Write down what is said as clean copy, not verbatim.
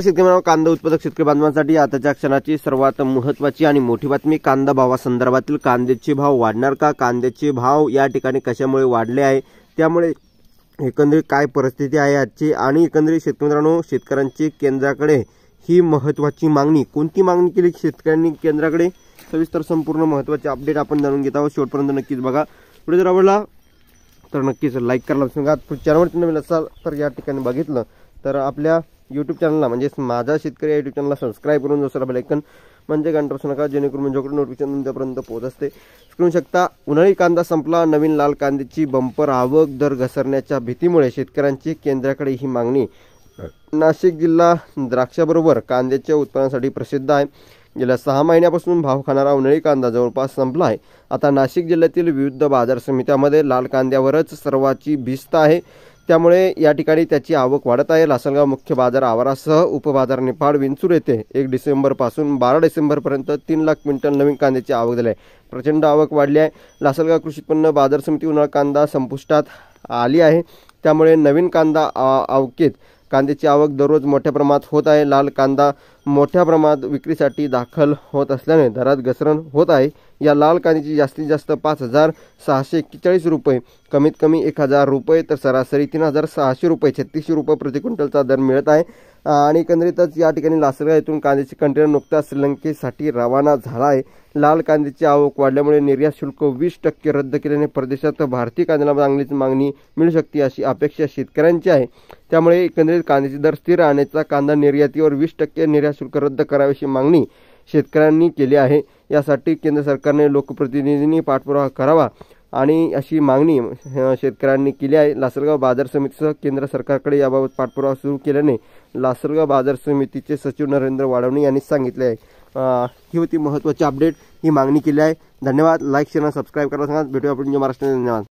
शेतकरी कांदा उत्पादक शेतकरी बांधवांसाठी आताच्या क्षणाची सर्वात महत्त्वाची आणि मोठी बातमी कांदा भावासंदर्भातील कांद्याचे भाव वाढणार का, कांद्याचे भाव या ठिकाणी कशामुळे वाढले आहे, त्यामुळे एकंदरीत काय परिस्थिती आहे आजची आणि एकंदरीत शेतकऱ्यांनो शेतकऱ्यांची केंद्राकडे ही महत्त्वाची मागणी कोणती मागणी केली शेतकऱ्यांनी केंद्राकडे सविस्तर संपूर्ण महत्त्वाचे अपडेट आपण जाणून घेत आहोत। शेवटपर्यंत नक्कीच बघा। व्हिडिओ जर आवडला तर नक्कीच लाईक करायला विसरू नका। चॅनलवर नवीन असाल तर या ठिकाणी बघितलं तर आपल्या YouTube चॅनलला म्हणजे माझा शेतकरी YouTube चॅनलला सबस्क्राइब करून दुसरा बेल आयकॉन म्हणजे घंटा वाजवू नका, जेणेकरून माझ्याकडे नोटिफिकेशन तुमच्यापर्यंत पोहोचते। करू शकता उन्हाळी कांदा संपला, नवीन लाल कांद्याची बंपर आवक, दर घसरण्याच्या भीतीमुळे शेतकऱ्यांची केंद्राकडे ही मागणी। नाशिक जिल्हा द्राक्षाबरोबर कांद्याच्या उत्पादनासाठी प्रसिद्ध आहे। गेल्या 6 महिन्यापासून भाव खाणारा उन्हाळी कांदा जवळपास संपला आहे। आता नाशिक जिल्ह्यातील विविध बाजार समित्यांमध्ये लाल कांद्यावरच सर्वाची भिस्त आहे, त्यामुळे या ठिकाणी त्याची आवक वाढत आहे। लासलगाव मुख्य बाजार आवारासह उपबाजार निफाड विंचूर येथे 1 डिसेंबर पासून 12 डिसेंबर पर्यंत 3 लाख क्विंटल नवीन कांद्याची आवक झाली आहे। प्रचंड आवक वाढली आहे। लासलगाव कृषी उत्पन्न बाजार समिती उन्हाळी कांदा संपुष्टात आली आहे, त्यामुळे नवीन कांदा आवकेत कांद्याची आवक दररोज मोठ्या प्रमाणात होत आहे। लाल कांदा मोठ्या प्रमाणात विक्रीसाठी दाखल होत असल्याने दरात घसरण होत आहे। या लाल कांद्याची जास्तीत जास्त 5,641 रुपये, कमीत कमी 1,000 रुपये तर सरासरी 3,600 रुपये 3600 रुपये प्रति क्विंटलचा दर मिळत आहे। आणि एकंदरीतच या ठिकाणी लासलगाव येथून कांद्याचे कंटेनर नुकताच श्रीलंकेसाठी रवाना झाला आहे। लाल कांद्याची आवक वाढल्यामुळे निर्यात शुल्क 20% रद्द केल्याने परदेशात भारतीय कांद्याला चांगलीच मागणी मिळू शकते अशी अपेक्षा शेतकऱ्यांची आहे। त्यामुळे एकंदरीत कांद्याचे दर स्थिर राहण्याचा कांदा निर्यातीवर 20% निर्यात शुल्क रद्द करावे अशी मागणी शेतकऱ्यांनी केली आहे। यासाठी केंद्र सरकारने लोकप्रतिनिधींनी पाठपुरावा करावा आणि अशी मागणी शेतकऱ्यांनी केली आहे। लासलगाव बाजार समितीसह केंद्र सरकारकडे याबाबत पाठपुरावा सुरू केल्याने लासलगाव बाजार समितीचे सचिव नरेंद्र वाडवणे यांनी सांगितले आहे। ही होती महत्त्वाची अपडेट, ही मागणी केली आहे। धन्यवाद। लाईक शेअर सबस्क्राइब करायला सांगा। भेटूया आपण महाराष्ट्रात। धन्यवाद।